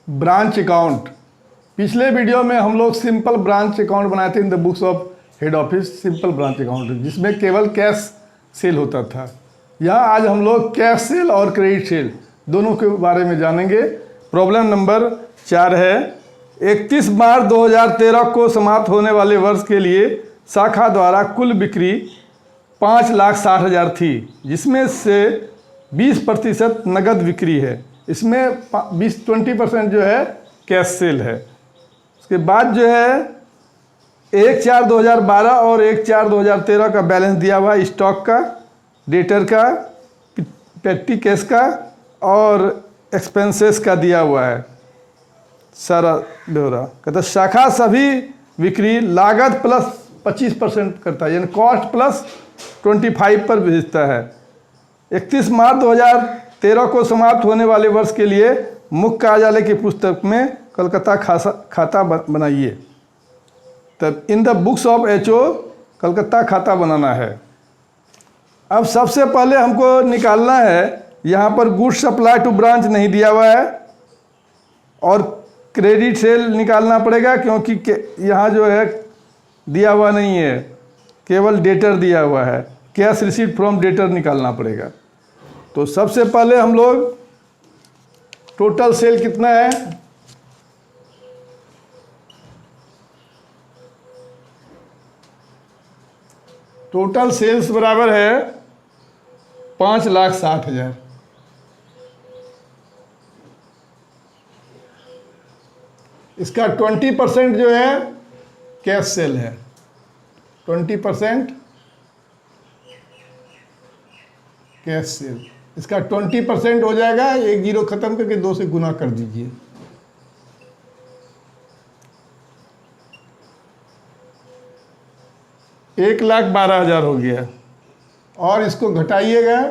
Branch account. पिछले video में हम लोग सिंपल ब्रांच अकाउंट बनाए थे इन the books of head office, simple branch account जिसमें केवल कैश सेल होता था। यहाँ आज हम लोग कैश सेल और क्रेडिट सेल दोनों के बारे में जानेंगे। प्रॉब्लम नंबर 4 है, 31 मार्च 2013 को समाप्त होने वाले वर्ष के लिए शाखा द्वारा कुल बिक्री 5,60,000 थी, जिसमें से 20% नगद बिक्री है। इसमें 20% जो है कैश सेल है। उसके बाद जो है 1/4/2012 और 1/4/2013 का बैलेंस दिया हुआ है, स्टॉक का, डेटर का, पेटी कैश का और एक्सपेंसेस का दिया हुआ है सारा ब्यौरा। कहता शाखा सभी बिक्री लागत प्लस 25% करता है, यानी कॉस्ट प्लस 25 पर भेजता है। 31 मार्च 2013 को समाप्त होने वाले वर्ष के लिए मुख्य कार्यालय की पुस्तक में कलकत्ता खाता बनाइए। तब इन the books of HO Calcutta खाता बनाना है। अब सबसे पहले हमको निकालना है, यहाँ पर गुड्स सप्लाई टू ब्रांच नहीं दिया हुआ है और क्रेडिट सेल निकालना पड़ेगा क्योंकि यहाँ जो है दिया हुआ नहीं है, केवल डेटर दिया हुआ है। कैश रिसीट फ्रॉम डेटर निकालना पड़ेगा। तो सबसे पहले हम लोग टोटल सेल कितना है, टोटल सेल्स बराबर है 5,60,000। इसका 20% जो है कैश सेल है, 20% कैश सेल। इसका 20% हो जाएगा, 1 जीरो खत्म करके 2 से गुना कर दीजिए। $1,12,000 हो गया और इसको घटाइएगा,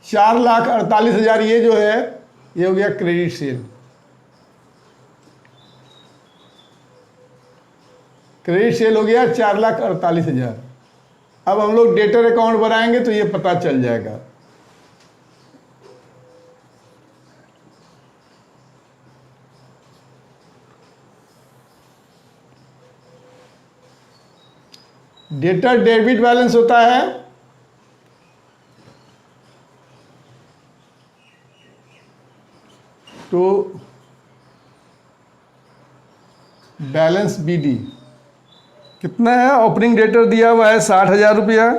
$4,48,000 ये जो है ये हो गया क्रेडिट सेल। क्रेडिट सेल हो गया 4,48,000। अब हम लोग डेटर अकाउंट बनाएंगे तो ये पता चल जाएगा। डेटर डेबिट बैलेंस होता है तो बैलेंस बीडी कितना है, ओपनिंग डेटर दिया हुआ है 60,000 रुपया,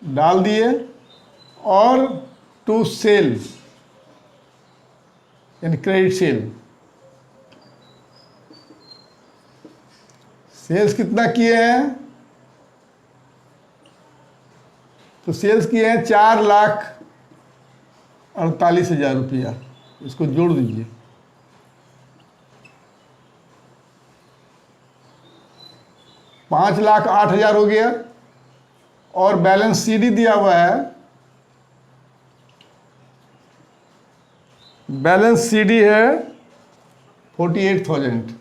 डाल दिए, और टू सेल यानी क्रेडिट सेल, सेल्स कितना किए हैं, तो सेल्स किए हैं 4,48,000 रुपया। इसको जोड़ दीजिए, $5,08,000 हो गया। और बैलेंस सीडी दिया हुआ है, बैलेंस सीडी है 48,000।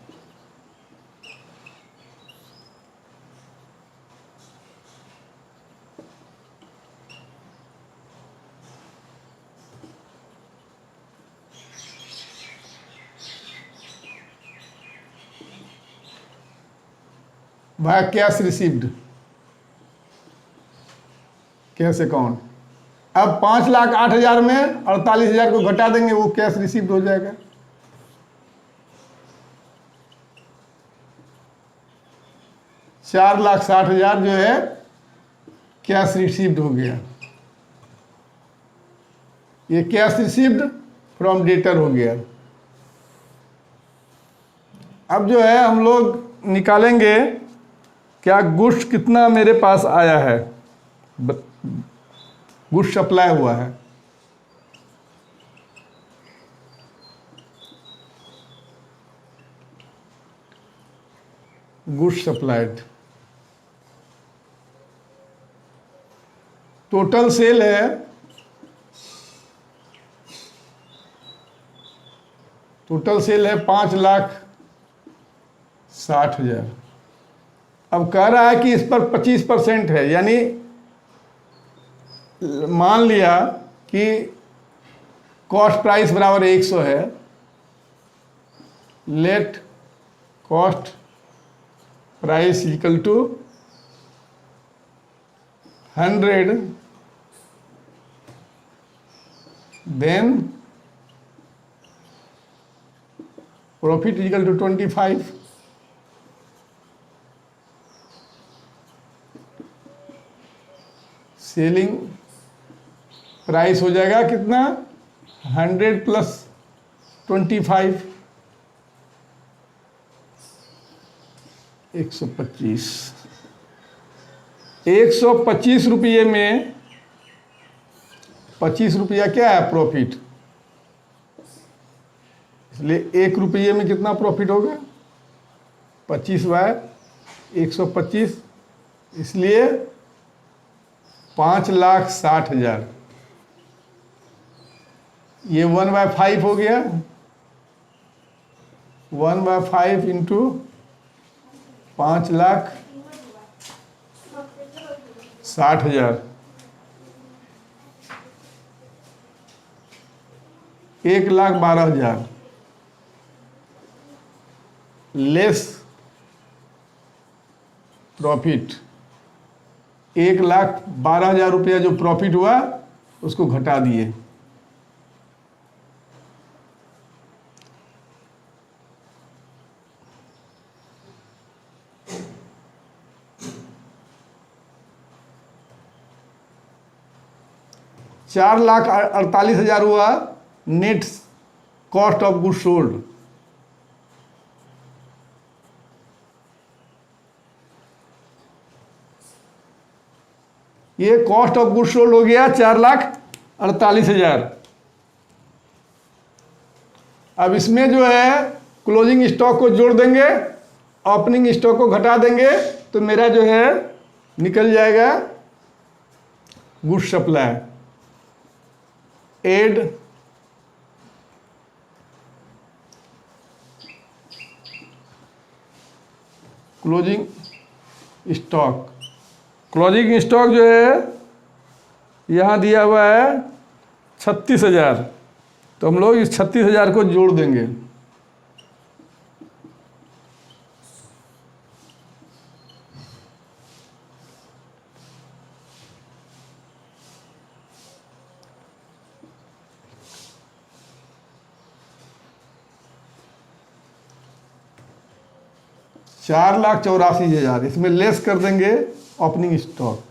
भाई कैश रिसीव्ड, कैश अकाउंट। अब 5,08,000 में 48,000 को घटा देंगे, वो कैश रिसीव्ड हो जाएगा। $4,60,000 जो है कैश रिसीव्ड हो गया। ये कैश रिसीव्ड फ्रॉम डेटर हो गया। अब जो है हम लोग निकालेंगे क्या गुड्स कितना मेरे पास आया है, गुड्स सप्लाई हुआ है। गुड्स सप्लाइड, टोटल सेल है, टोटल सेल है 5,60,000। अब कह रहा है कि इस पर 25% है, यानी मान लिया कि कॉस्ट प्राइस बराबर 100 है, let cost price equal to 100, then profit equal to 25। Selling price हो जाएगा कितना, 100 प्लस 25, 125। 125 रुपये में 25 रुपया क्या है, प्रॉफिट, इसलिए 1 रुपये में कितना प्रॉफिट होगा, 25/125, इसलिए 5,60,000। ये 1/5 हो गया, 1/5 इंटू 5,60,000, 1,12,000 लेस प्रॉफिट। 1,12,000 रुपया जो प्रॉफिट हुआ उसको घटा दिए। $4,48,000 हुआ net cost of good sold. ये कॉस्ट ऑफ गुड सोल्ड हो गया 4,48,000। अब इसमें जो है क्लोजिंग स्टॉक को जोड़ देंगे, ओपनिंग स्टॉक को घटा देंगे, तो मेरा जो है निकल जाएगा good supply. Add closing stock. Closing stock जो है यहाँ दिया हुआ है 36,000, तो हम लोग इस 36,000 को जोड़ देंगे। $4,84,000, इसमें लेस कर देंगे ओपनिंग स्टॉक।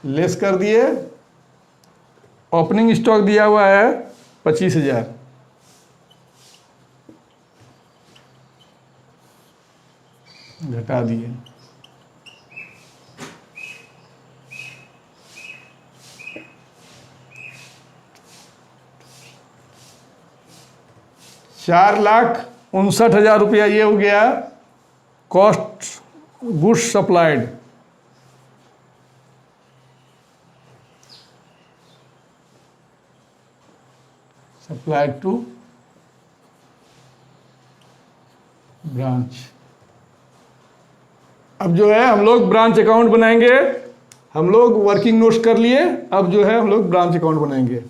लेस कर दिए, ओपनिंग स्टॉक दिया हुआ है 25,000, घटा दिए। $4,59,000 रुपया ये हो गया cost goods supplied. Supplied to branch. अब जो है हम लोग ब्रांच अकाउंट बनाएंगे। हम लोग वर्किंग नोट्स कर लिए, अब जो है हम लोग ब्रांच अकाउंट बनाएंगे।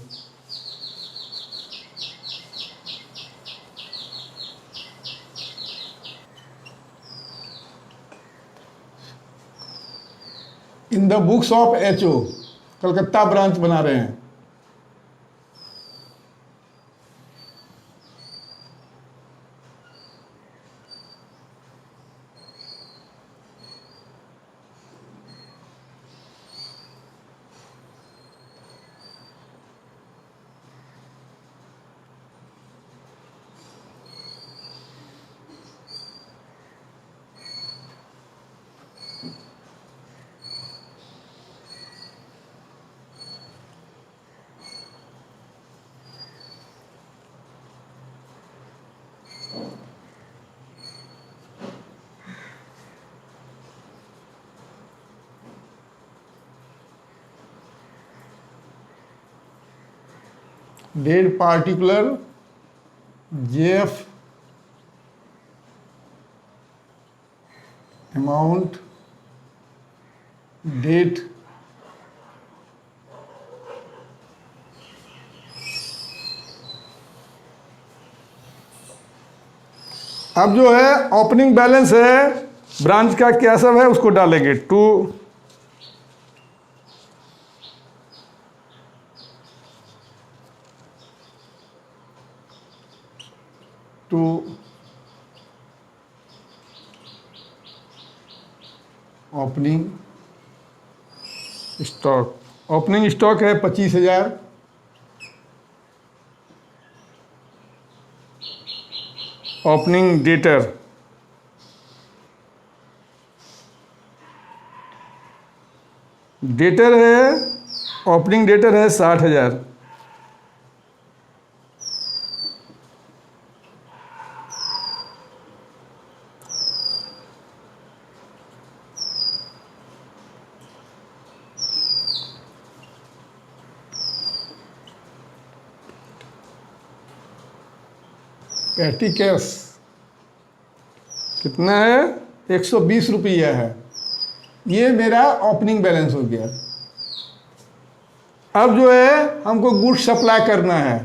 In the books of HO, Calcutta branch बना रहे हैं। Date particular JF amount, date, अब जो है ओपनिंग बैलेंस है ब्रांच का क्या सब है उसको डालेंगे। To opening stock, opening stock है 25,000। ओपनिंग डेटर, डेटर है, ओपनिंग डेटर है 60,000। पेटी कैश कितना है, 120 रुपया है। ये मेरा ओपनिंग बैलेंस हो गया। अब जो है हमको गुड्स सप्लाई करना है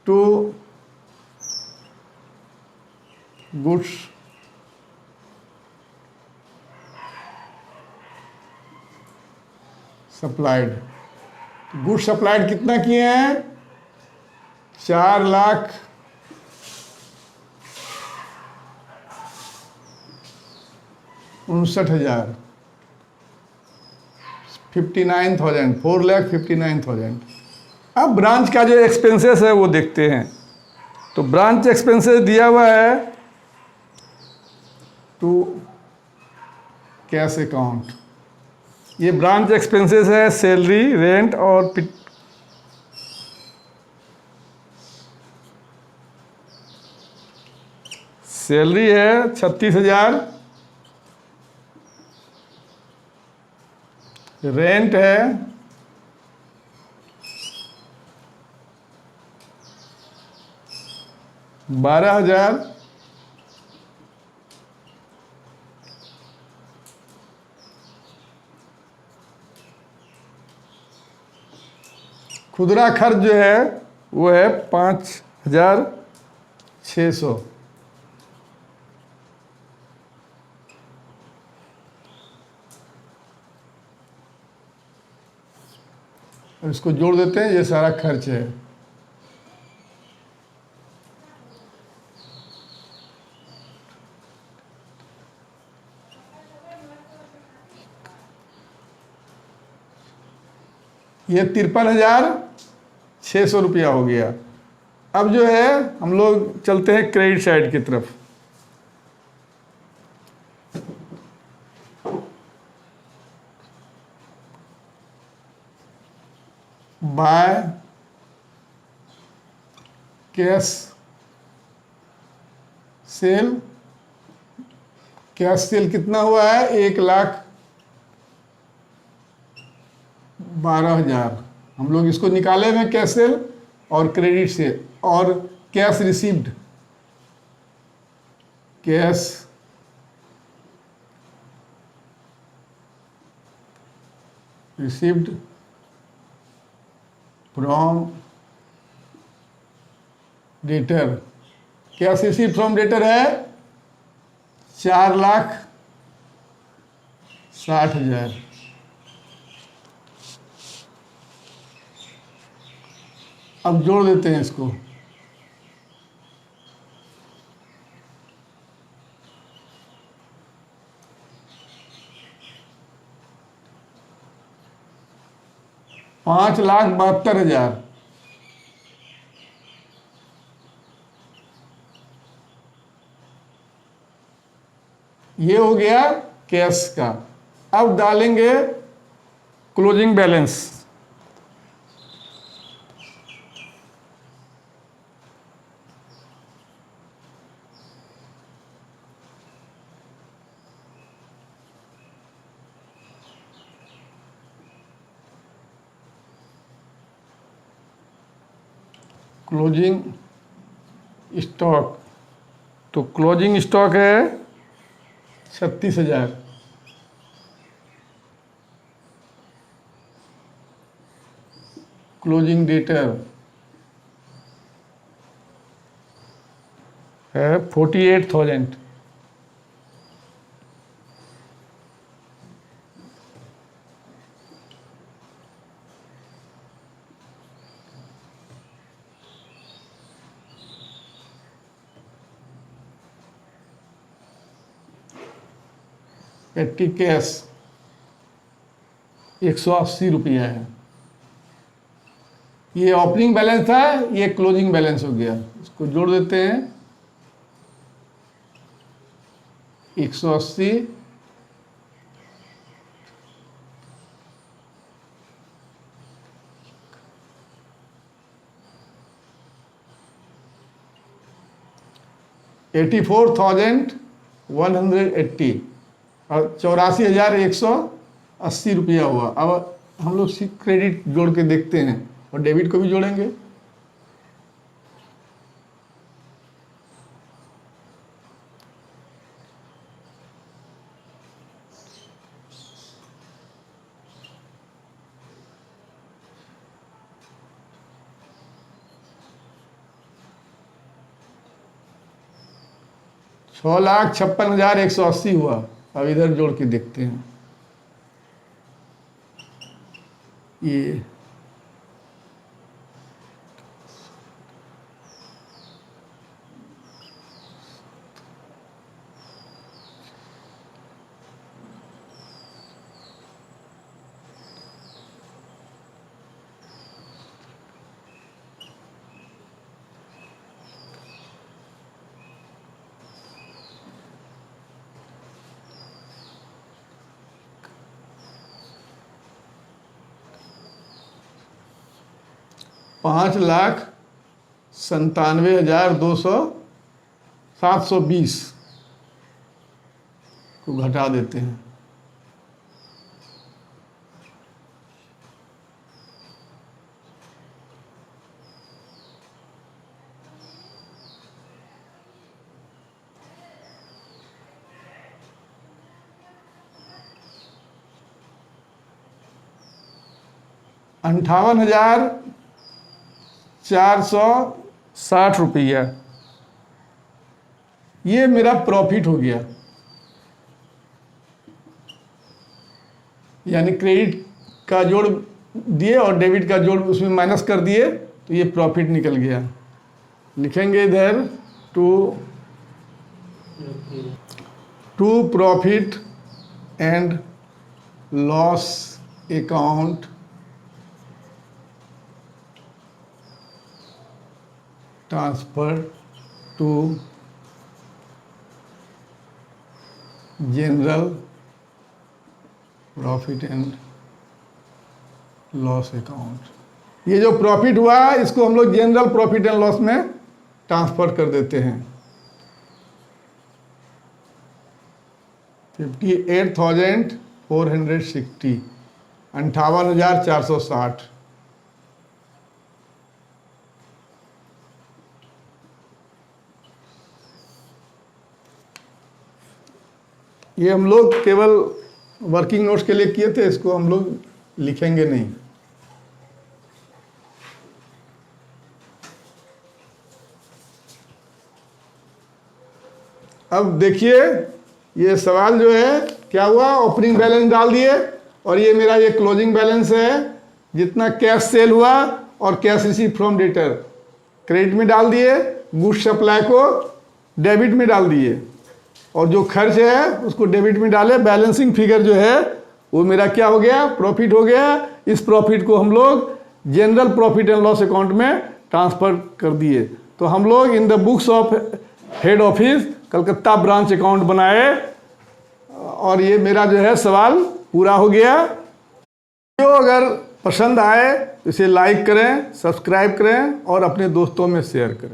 to goods supplied. Goods supplied कितना किए हैं, 4,59,000, 59,000, 4,59,000। अब ब्रांच का जो एक्सपेंसेस है वो देखते हैं। तो ब्रांच एक्सपेंसेस दिया हुआ है टू कैश अकाउंट। ये ब्रांच एक्सपेंसेस है, सैलरी, रेंट और सैलरी है 36,000, रेंट है 12,000, खुदरा खर्च जो है वो है 5,600। इसको जोड़ देते हैं, ये सारा खर्च है। ये 53,600 रुपया हो गया। अब जो है हम लोग चलते हैं क्रेडिट साइड की तरफ। By cash cell, cash cell कितना हुआ है, 1,12,000। हम लोग इसको निकाले हुए कैश सेल और क्रेडिट से, और cash received, cash received from debtor. Cash received from debtor है 4,60,000। अब जोड़ देते हैं इसको। $5,72,000। ये हो गया कैश का। अब डालेंगे क्लोजिंग बैलेंस। क्लोजिंग स्टॉक, तो क्लोजिंग स्टॉक है 36,000। क्लोजिंग डेटर है 48,000। पेटी कैश 180 रुपया है। ये ओपनिंग बैलेंस था, ये क्लोजिंग बैलेंस हो गया। इसको जोड़ देते हैं 180 84,180 और 84,180 रुपया हुआ। अब हम लोग क्रेडिट जोड़ के देखते हैं और डेबिट को भी जोड़ेंगे। $6,56,180 हुआ। अब इधर जोड़ के देखते हैं। ये $5,97,720 को घटा देते हैं। ₹58,460 ये मेरा प्रॉफिट हो गया। यानी क्रेडिट का जोड़ दिए और डेबिट का जोड़ उसमें माइनस कर दिए तो ये प्रॉफिट निकल गया। लिखेंगे इधर to profit and loss account transfer to general profit and loss account. ये जो प्रॉफिट हुआ इसको हम लोग जनरल प्रॉफिट एंड लॉस में ट्रांसफर कर देते हैं। 58,460 58,460। ये हम लोग केवल वर्किंग नोट्स के लिए किए थे, इसको हम लोग लिखेंगे नहीं। अब देखिए ये सवाल जो है क्या हुआ, ओपनिंग बैलेंस डाल दिए और ये मेरा ये क्लोजिंग बैलेंस है। जितना कैश सेल हुआ और cash receive from debtor credit में डाल दिए, गुड्स सप्लाई को डेबिट में डाल दिए और जो खर्च है उसको डेबिट में डाले। बैलेंसिंग फिगर जो है वो मेरा क्या हो गया, प्रॉफिट हो गया। इस प्रॉफिट को हम लोग general profit and loss account में ट्रांसफर कर दिए। तो हम लोग इन the books of head office Calcutta branch account बनाए और ये मेरा जो है सवाल पूरा हो गया। वीडियो अगर पसंद आए तो इसे लाइक करें, सब्सक्राइब करें और अपने दोस्तों में शेयर करें।